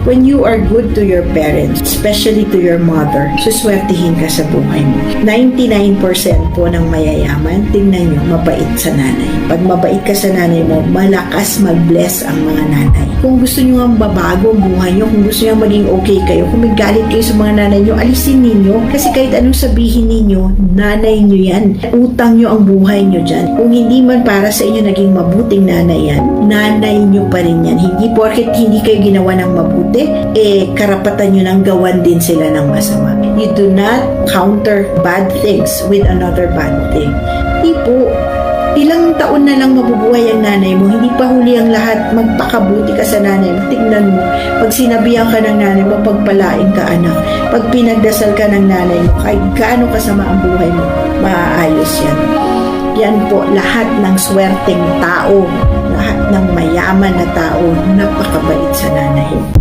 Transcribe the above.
When you are good to your parents, especially to your mother, suswertihin ka sa buhay mo. 99% po ng mayayaman, tingnan nyo, mabait sa nanay. Pag mabait ka sa nanay mo, malakas mag-bless ang mga nanay. Kung gusto nyo ang babago ang buhay nyo, kung gusto nyo maging okay kayo, kung may galit kayo sa mga nanay nyo, alisin ninyo. Kasi kahit anong sabihin ninyo, nanay nyo yan. Utang nyo ang buhay nyo dyan. Kung hindi man para sa inyo naging mabuting nanay yan, nanay nyo pa rin yan. Hindi porket hindi kayo ginawa ng mabuti, karapatan nyo nang gawan din sila ng masama. You do not counter bad things with another bad thing. Hindi po. Ilang taon na lang mabubuhay ang nanay mo, hindi pa huli ang lahat, magpakabuti ka sa nanay mo. Tingnan mo, pag sinabihan ka ng nanay mo, pagpalain ka anak. Pag pinagdasal ka ng nanay mo, kahit gaano kasama ang buhay mo, maaayos yan. Yan po, lahat ng swerteng tao, lahat ng mayaman na tao, napakabait sa nanay.